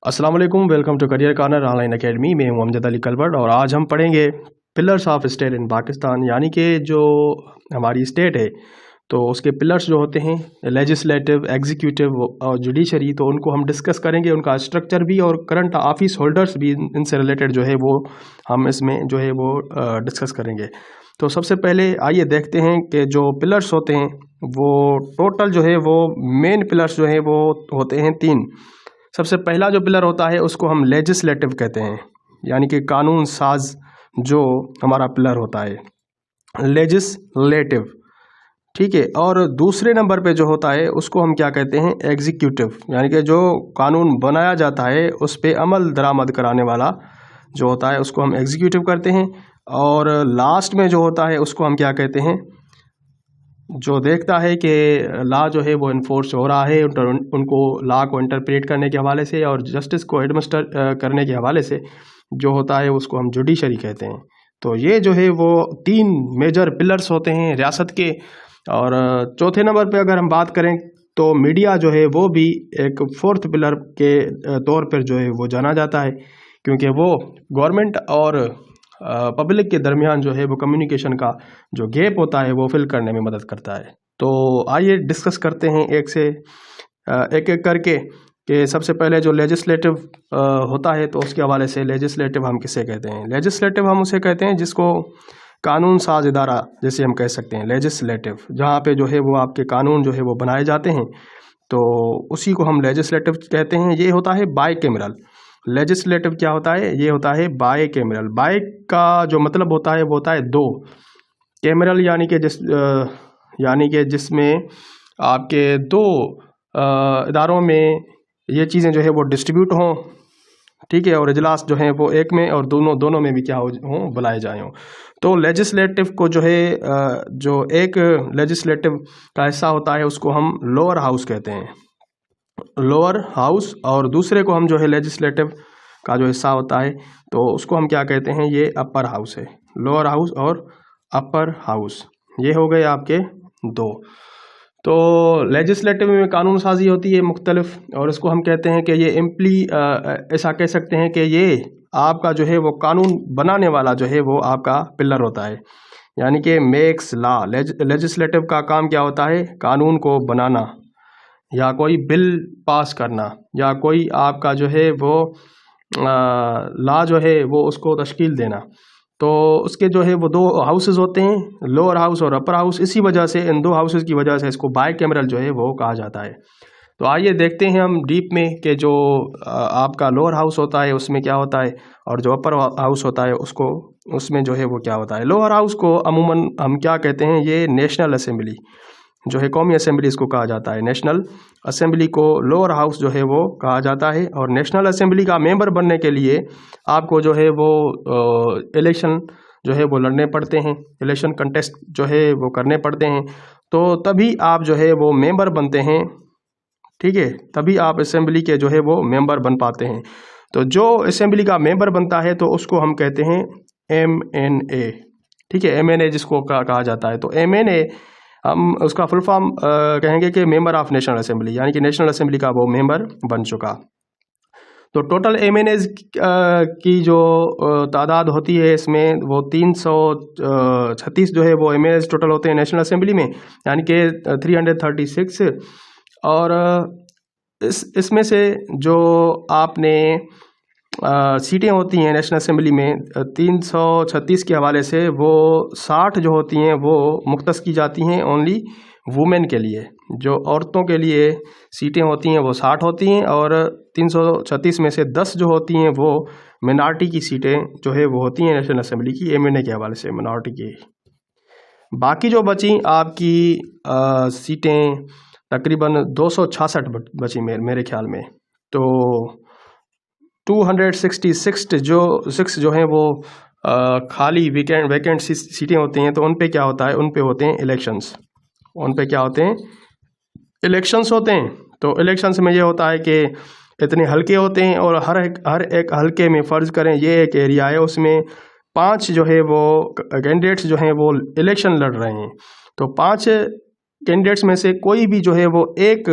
अस्सलाम वालेकुम, welcome to career corner online academy में हूं अमजद अली कलबर्ट और आज हम पढ़ेंगे pillars of state in Pakistan, यानी कि जो हमारी स्टेट है तो उसके पिलर्स जो होते हैं लेजिस्लेटिव, एग्जीक्यूटिव और जुडिशरी, तो उनको हम डिस्कस करेंगे, उनका स्ट्रक्चर भी और करंट ऑफिस होल्डर्स भी इनसे रिलेटेड जो है वो हम इसमें जो है वो डिस्कस करेंगे। तो सबसे पहले आइए देखते हैं कि जो पिलर्स होते हैं वो टोटल जो है वो मेन पिलर्स जो है वो होते हैं 3। सबसे पहला जो पिलर होता है उसको हम लेजिस्लेटिव कहते हैं, यानी कि कानून साज जो हमारा पिलर होता है लेजिस्लेटिव, ठीक है। और दूसरे नंबर पे जो होता है उसको हम क्या कहते हैं, एग्जीक्यूटिव, यानी कि जो कानून बनाया जाता है उस पे अमल दरामद कराने वाला जो होता है उसको हम एग्जीक्यूटिव करते हैं। और लास्ट में जो होता है उसको हम क्या कहते हैं, जो देखता है कि लॉ जो है वो इन्फोर्स हो रहा है, उनको लॉ को इंटरप्रेट करने के हवाले से और जस्टिस को एडमिनिस्टर करने के हवाले से जो होता है उसको हम जुडिशरी कहते हैं। तो ये जो है वो 3 मेजर पिलर्स होते हैं रियासत के। और चौथे नंबर पे अगर हम बात करें तो मीडिया जो है वो भी एक 4th पिलर के तौर पर जो है वो जाना जाता है, क्योंकि वो गवर्नमेंट और पब्लिक के दरमियान जो है वो कम्युनिकेशन का जो गैप होता है वो फिल करने में मदद करता है। तो आइए डिस्कस करते हैं एक एक करके कि सबसे पहले जो लेजिस्लेटिव होता है तो उसके हवाले से लेजिस्लेटिव हम किसे कहते हैं। लेजिस्लेटिव हम उसे कहते हैं जिसको कानून साज इदारा जैसे हम कह सकते हैं, लेजिस्लेटिव, जहाँ पे जो है वो आपके कानून जो है वो बनाए जाते हैं, तो उसी को हम लेजिस्लेटिव कहते हैं। ये होता है बाई कैमरल। लेजिस्लेटिव क्या होता है, ये होता है बाई कैमरल। बाई का जो मतलब होता है वो होता है 2, कैमरल यानी कि जिसमें आपके 2 इदारों में ये चीज़ें जो है वो डिस्ट्रीब्यूट हों, ठीक है, और इजलास जो है वो एक में और दोनों में भी क्या हो बुलाए जाए हों। तो लेजिस्लेटिव को जो है जो एक लेजिस्लेटिव का हिस्सा होता है उसको हम लोअर हाउस कहते हैं, लोअर हाउस, और दूसरे को हम जो है लेजिस्लेटिव का जो हिस्सा होता है तो उसको हम क्या कहते हैं, ये अपर हाउस है। लोअर हाउस और अपर हाउस ये हो गए आपके 2। तो लेजिस्लेटिव में कानून साजी होती है मुख्तलिफ, और इसको हम कहते हैं कि ये ऐसा कह सकते हैं कि ये आपका जो है वो कानून बनाने वाला जो है वो आपका पिलर होता है, यानी कि मेक्स लॉ। लेजिस्लेटिव का काम क्या होता है, कानून को बनाना या कोई बिल पास करना या कोई आपका जो है वो लॉ जो है वो उसको तश्कील देना। तो उसके जो है वो 2 हाउसेस होते हैं, लोअर हाउस और अपर हाउस। इसी वजह से इन 2 हाउसेस की वजह से इसको बाई कैमरल जो है वो कहा जाता है। तो आइए देखते हैं हम डीप में कि जो आपका लोअर हाउस होता है उसमें क्या होता है और जो अपर हाउस होता है उसमें जो है वो क्या होता है। लोअर हाउस को अमूमन हम क्या कहते हैं, ये नेशनल असेंबली जो है, कौमी असेंबली इसको कहा जाता है। नेशनल असेंबली को लोअर हाउस जो है वो कहा जाता है। और नेशनल असेंबली का मेंबर बनने के लिए आपको जो है वो इलेक्शन जो है वो लड़ने पड़ते हैं, इलेक्शन कंटेस्ट जो है वो करने पड़ते हैं, तो तभी आप जो है वो मेंबर बनते हैं, ठीक है, तभी आप असेंबली के जो है वो मेंबर बन पाते हैं। तो जो असेंबली का मेंबर बनता है तो उसको हम कहते हैं MNA, ठीक है, MNA जिसको कहा जाता है। तो MNA हम उसका फुल फॉर्म कहेंगे कि मेंबर ऑफ नेशनल असेंबली, यानी कि नेशनल असेंबली का वो मेंबर बन चुका। तो टोटल MNAs की जो तादाद होती है इसमें वो 336 जो है वो MNAs टोटल होते हैं नेशनल असेंबली में, यानी कि 336। और इसमें से जो आपने सीटें होती हैं नेशनल असेंबली में 336 के हवाले से वो 60 जो होती हैं वो मुख्तस की जाती हैं ओनली वुमेन के लिए। जो औरतों के लिए सीटें होती हैं वो 60 होती हैं, और 336 में से 10 जो होती हैं वो मिनॉरिटी की सीटें जो है वो होती हैं नेशनल असेंबली की, MNA के हवाले से मिनॉरिटी की। बाकी जो बची आपकी सीटें तकरीबन 266 बची मेरे ख्याल में। तो 266 जो हैं वो खाली वैकेंट सीटें होती हैं, तो उन पे क्या होता है, उन पे होते हैं इलेक्शंस। उन पे क्या होते हैं, इलेक्शंस होते हैं। तो इलेक्शंस में ये होता है कि इतने हल्के होते हैं और हर एक हल्के में फ़र्ज़ करें ये एक एरिया है, उसमें 5 जो है वो कैंडिडेट्स जो हैं वो इलेक्शन लड़ रहे हैं। तो 5 कैंडिडेट्स में से कोई भी जो है वो एक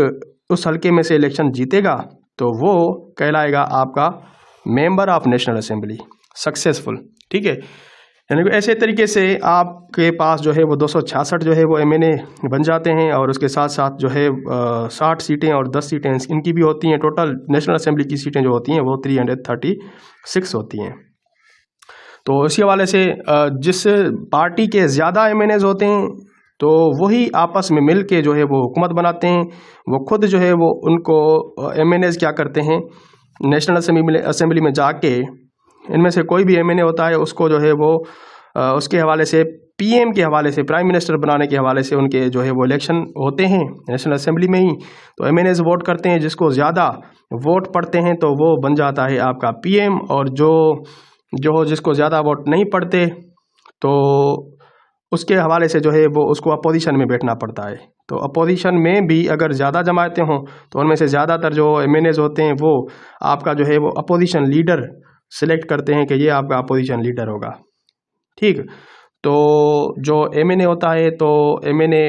उस हल्के में से इलेक्शन जीतेगा तो वो कहलाएगा आपका member of national assembly successful. ठीक है, यानी कि ऐसे तरीके से आपके पास जो है वो 266 जो है वो MNA बन जाते हैं, और उसके साथ साथ जो है 60 सीटें और 10 सीटें इनकी भी होती हैं। टोटल नेशनल असेंबली की सीटें जो होती हैं वो 336 होती हैं। तो इसी हवाले से जिस पार्टी के ज़्यादा MNAs होते हैं तो वही आपस में मिल के जो है वो हुकूमत बनाते हैं। वो खुद जो है वो उनको MNAs क्या करते हैं, नेशनल असेंबली में जाके इनमें से कोई भी MNA होता है उसको जो है वो उसके हवाले से PM के हवाले से, प्राइम मिनिस्टर बनाने के हवाले से उनके जो है वो इलेक्शन होते हैं नेशनल असेंबली में ही। तो MNAs वोट करते हैं, जिसको ज़्यादा वोट पड़ते हैं तो वो बन जाता है आपका PM, और जो जिसको ज़्यादा वोट नहीं पड़ते तो उसके हवाले से जो है वो उसको अपोजिशन में बैठना पड़ता है। तो अपोजिशन में भी अगर ज़्यादा जमातें हों तो उनमें से ज़्यादातर जो MNAs होते हैं वो आपका जो है वो अपोजिशन लीडर सिलेक्ट करते हैं कि ये आपका अपोजिशन लीडर होगा। ठीक, तो जो MNA होता है तो MNA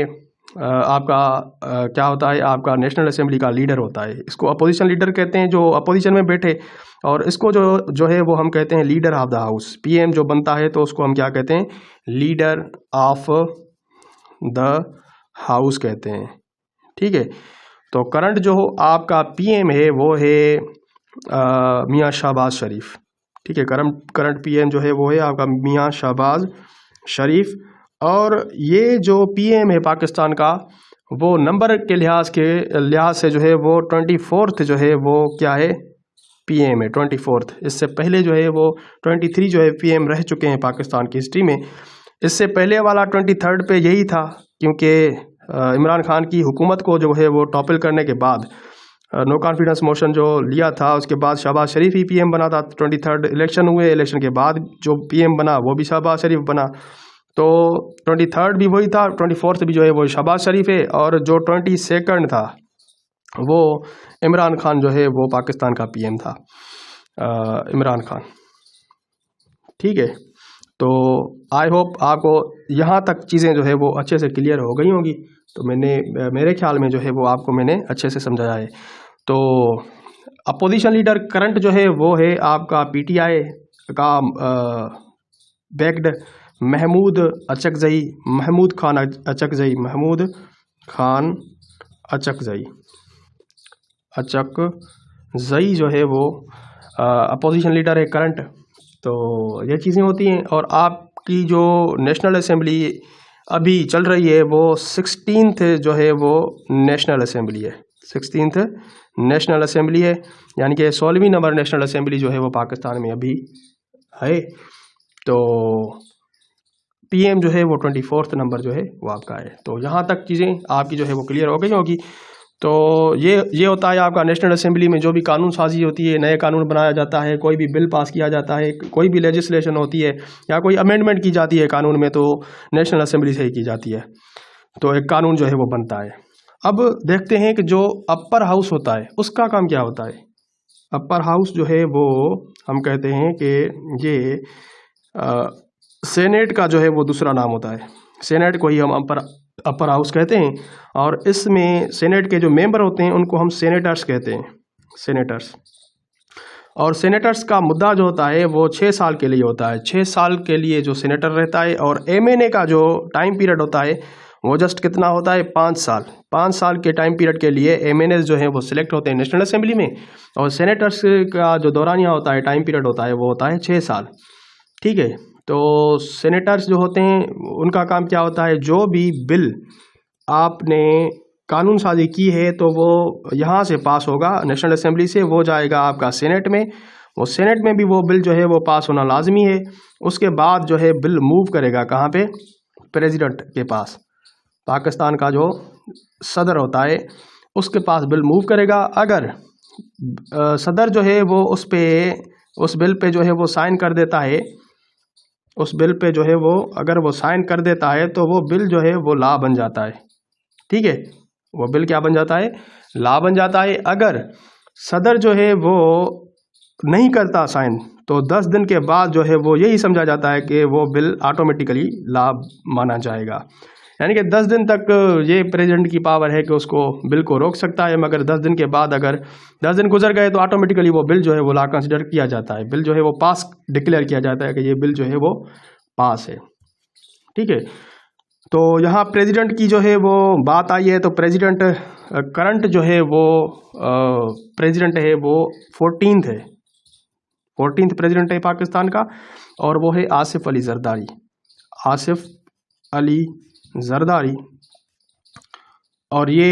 आपका क्या होता है, आपका नेशनल असेंबली का लीडर होता है। इसको अपोजिशन लीडर कहते हैं, जो अपोजिशन में बैठे, और इसको जो है वो हम कहते हैं leader of the house. PM जो बनता है तो उसको हम क्या कहते हैं, लीडर ऑफ द हाउस कहते हैं। ठीक है, तो करंट जो आपका PM है वो है मियाँ शहबाज शरीफ। ठीक है, करंट PM जो है वो है आपका मियाँ शहबाज शरीफ। और ये जो PM है पाकिस्तान का, वो नंबर के लिहाज से जो है वो 24th जो है वो क्या है, PM है 24th। इससे पहले जो है वो 23 जो है PM रह चुके हैं पाकिस्तान की हिस्ट्री में। इससे पहले वाला 23rd पे यही था, क्योंकि इमरान खान की हुकूमत को जो है वो टॉपल करने के बाद नो कॉन्फिडेंस मोशन जो लिया था, उसके बाद शहबाज शरीफ ही PM बना था। 23rd इलेक्शन हुए, इलेक्शन के बाद जो PM बना वो भी शहबाज शरीफ बना। तो 23rd भी वही था, 24th भी जो है वो शहबाज शरीफ है, और जो 22nd था वो इमरान खान जो है वो पाकिस्तान का PM था, इमरान खान। ठीक है, तो आई होप आपको यहाँ तक चीज़ें जो है वो अच्छे से क्लियर हो गई होंगी। तो मेरे ख्याल में जो है वो आपको मैंने अच्छे से समझाया है। तो अपोजिशन लीडर करंट जो है वो है आपका PTI का बैक्ड महमूद खान अचकज़ई जो है वो अपोजिशन लीडर है करंट। तो ये चीज़ें होती हैं। और आपकी जो नेशनल असेंबली अभी चल रही है वो 16th जो है वो नेशनल असेंबली है, 16th नेशनल असेंबली है, यानी कि 16वीं नंबर नेशनल असेंबली जो है वो पाकिस्तान में अभी है। तो PM जो है वो 24th नंबर जो है वो आपका है। तो यहाँ तक चीज़ें आपकी जो है वो क्लियर हो गई होगी। तो ये होता है आपका नेशनल असेंबली में जो भी कानून साजी होती है, नए कानून बनाया जाता है, कोई भी बिल पास किया जाता है, कोई भी लेजिस्लेशन होती है या कोई अमेंडमेंट की जाती है कानून में, तो नेशनल असेंबली से ही की जाती है। तो एक कानून जो है वो बनता है। अब देखते हैं कि जो अपर हाउस होता है उसका काम क्या होता है। अपर हाउस जो है वो हम कहते हैं कि ये सेनेट का जो है वो दूसरा नाम होता है। सेनेट को ही हम अपर हाउस कहते हैं। और इसमें सेनेट के जो मेंबर होते हैं उनको हम सेनेटर्स कहते हैं, सेनेटर्स। और सेनेटर्स का मुद्दा जो होता है वो 6 साल के लिए होता है। 6 साल के लिए जो सेनेटर रहता है। और MNA का जो टाइम पीरियड होता है वो जस्ट कितना होता है, 5 साल। 5 साल के टाइम पीरियड के लिए MNAs जो है वो सिलेक्ट होते हैं नेशनल असेंबली में। और सेनेटर्स का जो दौरानिया होता है, टाइम पीरियड होता है, वो होता है 6 साल। ठीक है, तो सेनेटर्स जो होते हैं उनका काम क्या होता है, जो भी बिल आपने कानून साजी की है तो वो यहाँ से पास होगा नेशनल असेंबली से, वो जाएगा आपका सेनेट में। वो सेनेट में भी वो बिल जो है वो पास होना लाजमी है। उसके बाद जो है बिल मूव करेगा कहाँ पे, प्रेसिडेंट के पास। पाकिस्तान का जो सदर होता है उसके पास बिल मूव करेगा। अगर सदर जो है वो उस बिल पे जो है वो साइन कर देता है, उस बिल पे जो है वो अगर वो साइन कर देता है तो वो बिल जो है वो लॉ बन जाता है। ठीक है, वो बिल क्या बन जाता है, लॉ बन जाता है। अगर सदर जो है वो नहीं करता साइन तो 10 दिन के बाद जो है वो यही समझा जाता है कि वो बिल ऑटोमेटिकली लॉ माना जाएगा। यानी कि 10 दिन तक ये प्रेसिडेंट की पावर है कि उसको बिल को रोक सकता है, मगर 10 दिन के बाद अगर 10 दिन गुजर गए तो ऑटोमेटिकली वो बिल जो है वो ला कंसिडर किया जाता है, बिल जो है वो पास डिक्लेयर किया जाता है कि ये बिल जो है वो पास है। ठीक है, तो यहाँ प्रेसिडेंट की जो है वो बात आई है, तो प्रेसिडेंट करंट जो है वो प्रेसिडेंट है वो 14th है, 14th प्रेसिडेंट है पाकिस्तान का, और वो है आसिफ अली जरदारी, आसिफ अली जरदारी। और ये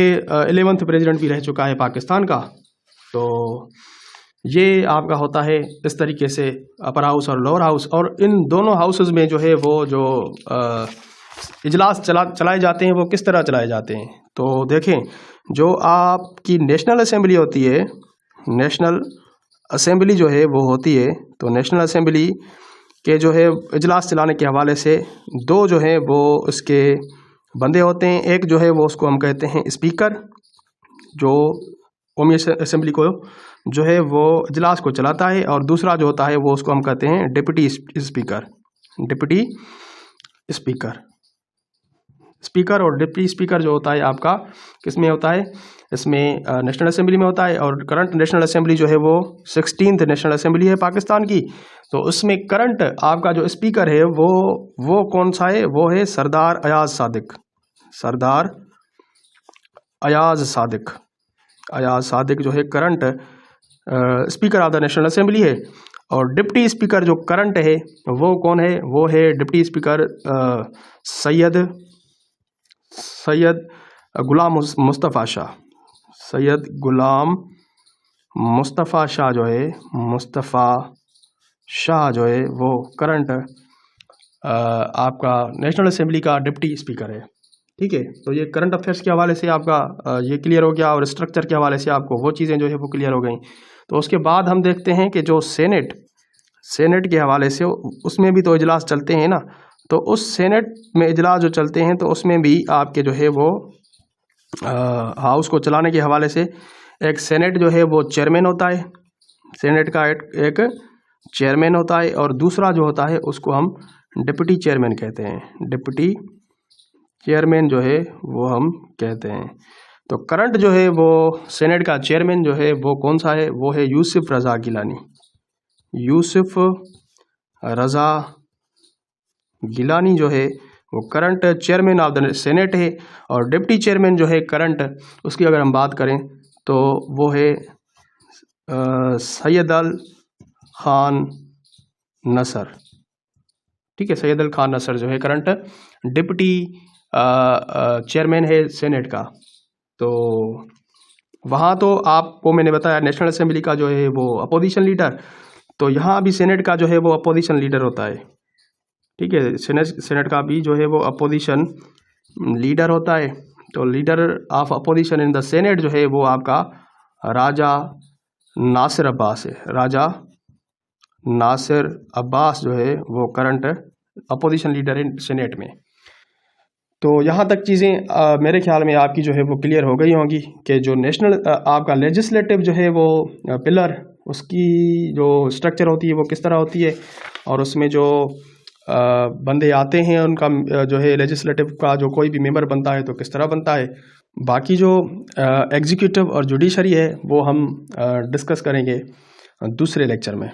11th प्रेसिडेंट भी रह चुका है पाकिस्तान का। तो ये आपका होता है इस तरीके से अपर हाउस और लोअर हाउस, और इन दोनों हाउसेस में जो है वो जो इजलास चलाए जाते हैं वो किस तरह चलाए जाते हैं। तो देखें, जो आपकी नेशनल असेंबली होती है, नेशनल असेंबली जो है वो होती है, तो नेशनल असेंबली के जो है इजलास चलाने के हवाले से दो जो है वो इसके बंदे होते हैं। एक जो है वो उसको हम कहते हैं स्पीकर, जो कौमी असेंबली को जो है वो इजलास को चलाता है, और दूसरा जो होता है वो उसको हम कहते हैं deputy speaker, deputy speaker. Speaker और डिप्टी स्पीकर जो होता है आपका किस में होता है, इसमें नेशनल असेंबली में होता है। और करंट नेशनल असेंबली जो है वो 16th नेशनल असेंबली है पाकिस्तान की। तो उसमें करंट आपका जो स्पीकर है वो कौन सा है, वो है सरदार अयाज सादिक, सरदार अयाज सादिक। अयाज सादिक जो है current speaker of the national assembly है। और डिप्टी स्पीकर जो करंट है वो कौन है, वो है डिप्टी स्पीकर सैयद गुलाम मुस्तफ़ा शाह, सैयद गुलाम मुस्तफ़ा शाह जो है, मुस्तफ़ा शाह जो है वो करंट आपका नेशनल असेंबली का डिप्टी स्पीकर है। ठीक है, तो ये करंट अफेयर्स के हवाले से आपका ये क्लियर हो गया, और स्ट्रक्चर के हवाले से आपको वो चीज़ें जो है वो क्लियर हो गई। तो उसके बाद हम देखते हैं कि जो सेनेट के हवाले से उसमें भी तो इजलास चलते हैं ना। तो उस सेनेट में इजलास जो चलते हैं तो उसमें भी आपके जो है वो हाउस को चलाने के हवाले से एक सेनेट जो है वो चेयरमैन होता है, सेनेट का एक चेयरमैन होता है, और दूसरा जो होता है उसको हम डिप्टी चेयरमैन कहते हैं, डिप्टी चेयरमैन जो है वो हम कहते हैं। तो करंट जो है वो सेनेट का चेयरमैन जो है वो कौन सा है, वो है यूसुफ रज़ा गिलानी, यूसुफ रज़ा गिलानी जो है वो current chairman of the senate है। और डिप्टी चेयरमैन जो है करंट, उसकी अगर हम बात करें तो वो है सैयद अल खान नसर। ठीक है, सैयद अल खान नसर जो है करंट डिप्टी चेयरमैन है सेनेट का। तो वहाँ तो आपको मैंने बताया नेशनल असेंबली का जो है वो अपोजिशन लीडर, तो यहाँ भी सेनेट का जो है वो अपोजिशन लीडर होता है। ठीक है, सेनेट का भी जो है वो अपोजिशन लीडर होता है। तो leader of opposition in the senate जो है वो आपका राजा नासिर अब्बास है, राजा नासिर अब्बास जो है वो करंट अपोजिशन लीडर है सेनेट में। तो यहाँ तक चीज़ें मेरे ख्याल में आपकी जो है वो क्लियर हो गई होंगी कि जो नेशनल आपका लेजिस्लेटिव जो है वो पिलर, उसकी जो स्ट्रक्चर होती है वो किस तरह होती है, और उसमें जो बंदे आते हैं उनका जो है लेजिस्लेटिव का जो कोई भी मेंबर बनता है तो किस तरह बनता है। बाकी जो एग्जीक्यूटिव और जुडिशरी है वो हम डिस्कस करेंगे दूसरे लेक्चर में।